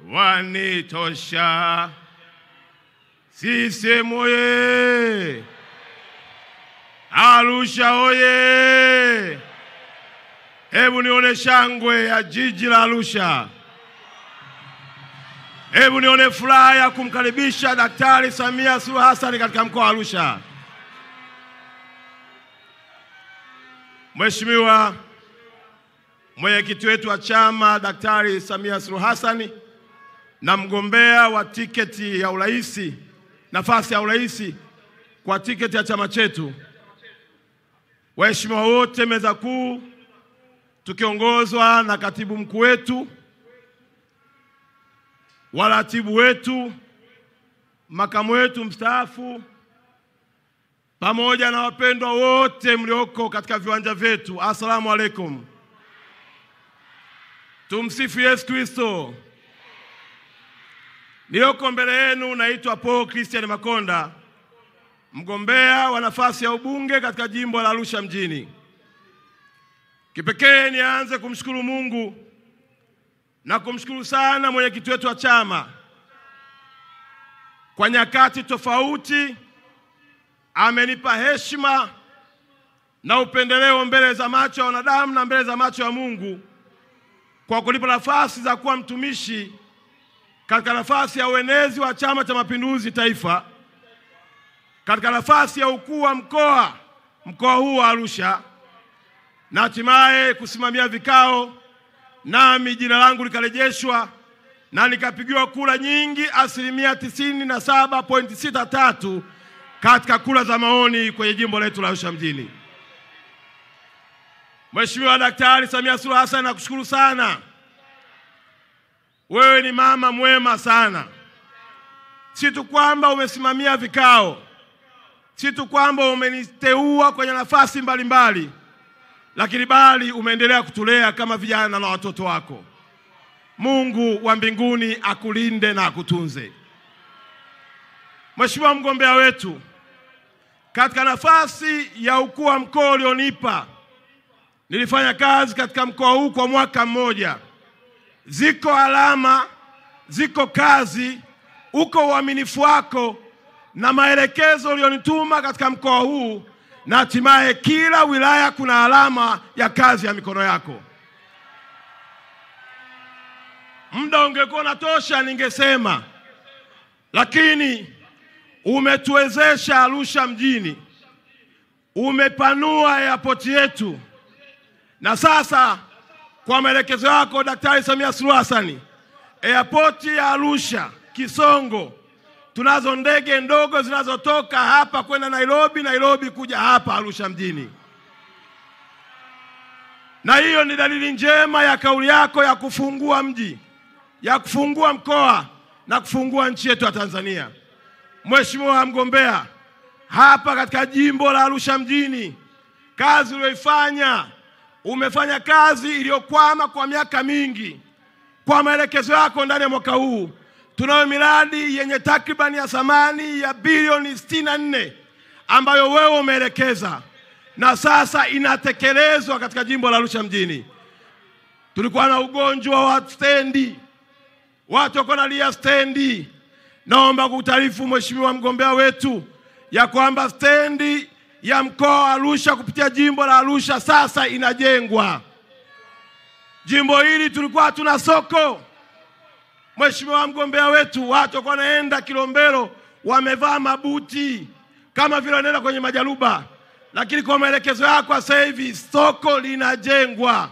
wanitosha. CCM oye! Arusha oye! Hebu nione shangwe ya jiji la Arusha. Hebu nione furaha ya kumkaribisha Daktari Samia Suluhu Hassan katika mkoa wa Arusha. Mheshimiwa mwenyekiti wetu wa chama Daktari Samia Suluhu Hassan na mgombea wa tiketi ya uraisi, nafasi ya uraisi kwa tiketi ya chama chetu, waheshimiwa wote meza kuu tukiongozwa na katibu mkuu wetu, waratibu wetu, makamu wetu mstaafu, pamoja na wapendwa wote mlioko katika viwanja vyetu, asalamu alaykum. Tumsifu Yesu Kristo. Nilioko mbele yenu naitwa Paul Christian Makonda, mgombea wa nafasi ya ubunge katika jimbo la Arusha mjini. Kipekee nianze kumshukuru Mungu na kumshukuru sana mwenyekiti wetu wa chama. Kwa nyakati tofauti amenipa heshima na upendeleo mbele za macho ya wanadamu na mbele za macho ya Mungu, kwa kunipa nafasi za kuwa mtumishi katika nafasi ya uenezi wa Chama cha Mapinduzi Taifa, katika nafasi ya ukuu wa mkoa huu wa Arusha, na hatimaye kusimamia vikao, nami jina langu likarejeshwa na nikapigiwa kura nyingi 97.63 katika kura za maoni kwenye jimbo letu la Arusha mjini. Mheshimiwa Daktari Samia Suluhu Hassan, nakushukuru sana. Wewe ni mama mwema sana. Si tu kwamba umesimamia vikao, si tu kwamba umeniteua kwenye nafasi mbalimbali, lakini bali umeendelea kutulea kama vijana na watoto wako. Mungu wa mbinguni akulinde na akutunze. Mheshimiwa mgombea wetu, katika nafasi ya ukuu wa mkoa ulionipa, nilifanya kazi katika mkoa huu kwa mwaka mmoja. Ziko alama, ziko kazi, uko uaminifu wako na maelekezo ulionituma katika mkoa huu, na hatimaye kila wilaya kuna alama ya kazi ya mikono yako. Muda ungekuwa unatosha ningesema, lakini umetuwezesha Arusha mjini, umepanua airport yetu, na sasa kwa maelekezo yako Daktari Samia Suluhu Hassan, airport ya Arusha Kisongo, tunazo ndege ndogo zinazotoka hapa kwenda Nairobi kuja hapa Arusha mjini. Na hiyo ni dalili njema ya kauli yako ya kufungua mji, ya kufungua mkoa na kufungua nchi yetu ya Tanzania. Mheshimiwa mgombea, hapa katika jimbo la Arusha mjini, kazi uliyoifanya, umefanya kazi iliyokwama kwa miaka mingi. Kwa maelekezo yako ndani ya mwaka huu, tunayo miradi yenye takribani ya thamani ya bilioni 64 ambayo wewe umeelekeza na sasa inatekelezwa katika jimbo la Arusha mjini. Tulikuwa na ugonjwa wa stendi, watu wako nalia stendi. Naomba kutaarifu Mheshimiwa mgombea wetu ya kwamba stendi ya mkoa wa Arusha kupitia jimbo la Arusha sasa inajengwa. Jimbo hili tulikuwa tuna soko. Mheshimiwa mgombea wetu, watu wako naenda Kilombero wamevaa mabuti kama vile wanaenda kwenye majaruba, lakini kwa maelekezo yako sasa hivi soko linajengwa.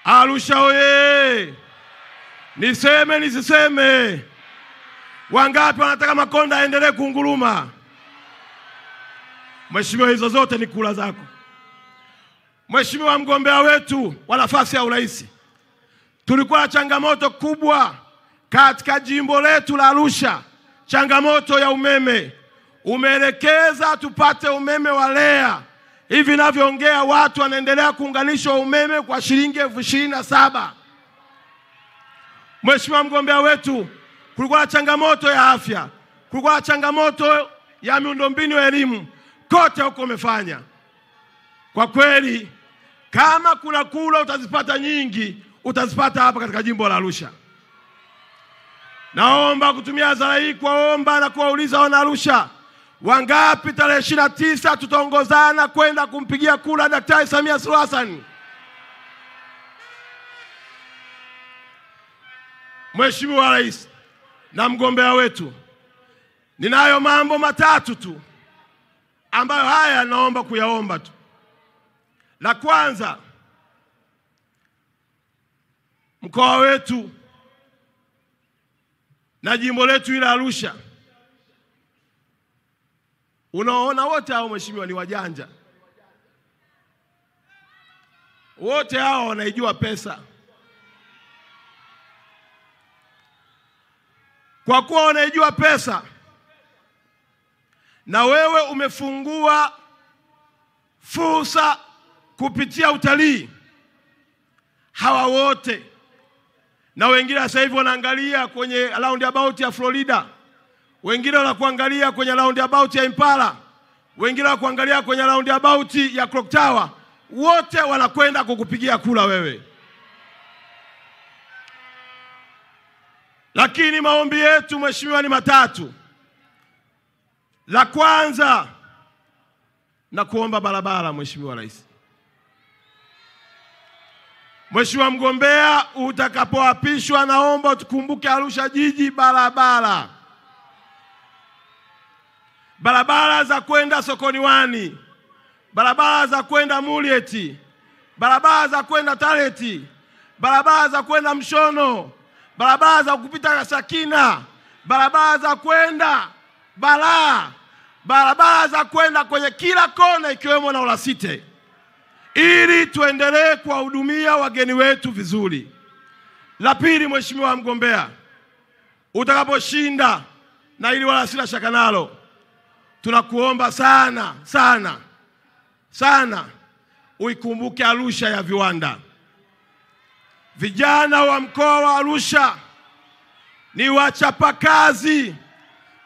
Arusha oye! Niseme nisiseme? Wangapi wanataka Makonda aendelee kunguruma? Mheshimiwa, hizo zote ni kula zako. Mheshimiwa mgombea wetu wa nafasi ya urais, tulikuwa na changamoto kubwa katika jimbo letu la Arusha, changamoto ya umeme. Umeelekeza tupate umeme wa REA. Hivi ninavyoongea watu wanaendelea kuunganishwa umeme kwa shilingi 27,000. Mheshimiwa mgombea wetu, kulikuwa na changamoto ya afya, kulikuwa na changamoto ya miundombinu ya elimu, kote huko umefanya. Kwa kweli, kama kuna kula utazipata nyingi utazipata hapa katika jimbo la Arusha. Naomba kutumia hadhara hii kuwaomba na kuwauliza wana Arusha, wangapi tarehe 29 tutaongozana kwenda kumpigia kura Daktari Samia Suluhu Hassan? Mheshimiwa Rais na mgombea wetu, ninayo mambo matatu tu ambayo haya naomba kuyaomba tu. La kwanza, mkoa wetu na jimbo letu ila Arusha, unaona wote hao mheshimiwa ni wajanja. Wote hao wanaijua pesa. Kwa kuwa wanaijua pesa na wewe umefungua fursa kupitia utalii, hawa wote na wengine sasa hivi wanaangalia kwenye roundabout ya Florida, wengine wanakuangalia kwenye roundabout ya Impala, wengine wanakuangalia kwenye roundabout ya Clock Tower, wote wanakwenda kukupigia kura wewe. Lakini maombi yetu mheshimiwa ni matatu. La kwanza, na kuomba barabara Mheshimiwa Rais. Mheshimiwa mgombea, utakapoapishwa naomba tukumbuke Arusha jiji barabara. Barabara za kwenda Sokoni Wani, barabara za kwenda Mulieti, barabara za kwenda Tareti, barabara za kwenda Mshono, barabara za kupita Sakina, barabara za kwenda Balaa, barabara za kwenda kwenye kila kona ikiwemo na Olasite, ili tuendelee kuwahudumia wageni wetu vizuri. La pili mheshimiwa mgombea, utakaposhinda, na ili wala sina shaka nalo, tunakuomba sana sana sana uikumbuke Arusha ya viwanda. Vijana wa mkoa wa Arusha ni wachapakazi.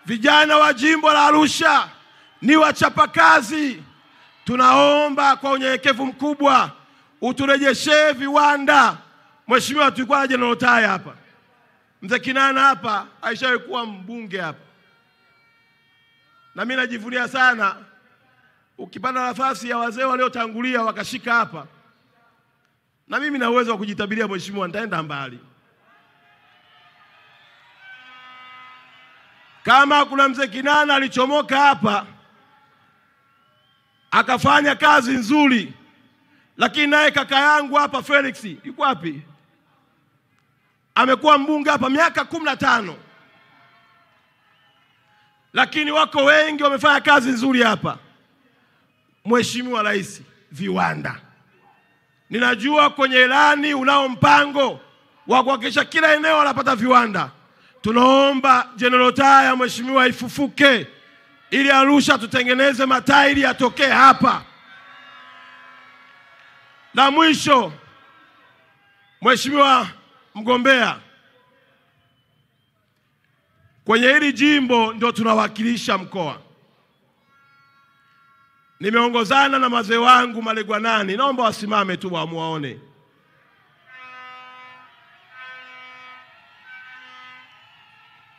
Vijana wa jimbo la Arusha ni wachapakazi. Tunaomba kwa unyenyekevu mkubwa uturejeshee viwanda. Mheshimiwa, tulikuwa na General Tai hapa, Mzee Kinana hapa aishawahi kuwa mbunge hapa, na mimi najivunia sana. Ukipata nafasi ya wazee waliotangulia wakashika hapa, na mimi na uwezo wa kujitabiria mheshimiwa, nitaenda mbali. Kama kuna Mzee Kinana alichomoka hapa akafanya kazi nzuri, lakini naye kaka yangu hapa Felix yuko wapi? Amekuwa mbunge hapa miaka 15. Lakini wako wengi wamefanya kazi nzuri hapa. Mheshimiwa Rais, viwanda. Ninajua kwenye ilani unao mpango wa kuhakikisha kila eneo wanapata viwanda. Tunaomba General Tai mheshimiwa ifufuke, ili Arusha tutengeneze matairi yatokee hapa. La mwisho mheshimiwa mgombea, kwenye hili jimbo ndio tunawakilisha mkoa. Nimeongozana na mazee wangu Malegwanani, naomba wasimame tu wamuone.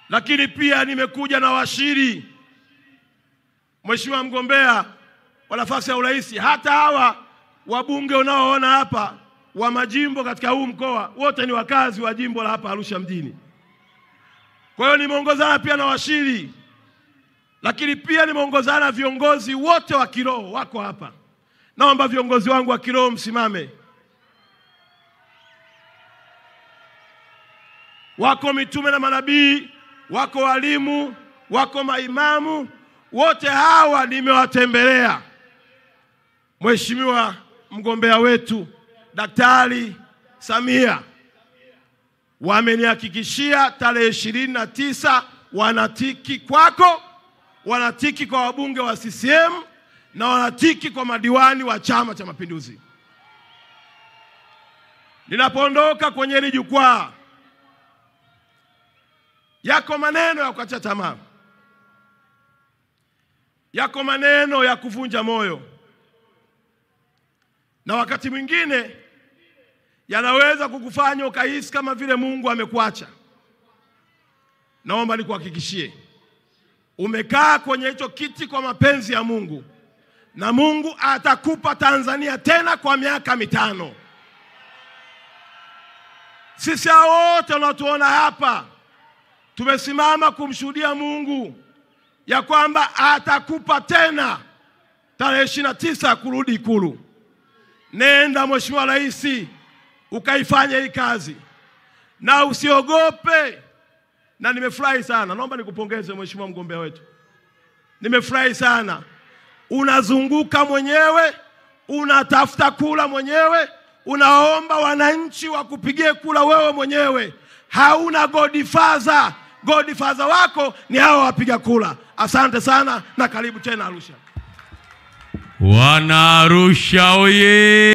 Lakini pia nimekuja na washiri. Mheshimiwa mgombea wa nafasi ya urais, hata hawa wabunge unaoona hapa wa majimbo katika huu mkoa wote ni wakazi wa jimbo la hapa Arusha mjini. Kwa hiyo nimeongozana pia na washiri, lakini pia nimeongozana viongozi wote wa kiroho wako hapa. Naomba viongozi wangu wa kiroho msimame. Wako mitume na manabii, wako walimu, wako maimamu, wote hawa nimewatembelea. Mheshimiwa mgombea wetu Daktari Samia wamenihakikishia tarehe 29 wanatiki kwako, wanatiki kwa wabunge wa CCM na wanatiki kwa madiwani wa Chama cha Mapinduzi. Ninapoondoka kwenye hili jukwaa, yako maneno ya kukatisha tamaa, yako maneno ya kuvunja moyo, na wakati mwingine yanaweza kukufanya ukahisi kama vile Mungu amekuacha. Naomba nikuhakikishie, umekaa kwenye hicho kiti kwa mapenzi ya Mungu, na Mungu atakupa Tanzania tena kwa miaka 5. Sisi wote tunatuona hapa tumesimama kumshuhudia Mungu ya kwamba atakupa tena tarehe 29 kurudi Ikulu. Nenda Mheshimiwa Rais, ukaifanya hii kazi na usiogope. Na nimefurahi sana, naomba nikupongeze Mheshimiwa mgombea wetu. Nimefurahi sana, unazunguka mwenyewe, unatafuta kula mwenyewe, unaomba wananchi wakupigie kula wewe mwenyewe. Hauna godfather. Godfather wako ni hao wapiga kula. Asante sana na karibu tena Arusha. Wana Arusha oye!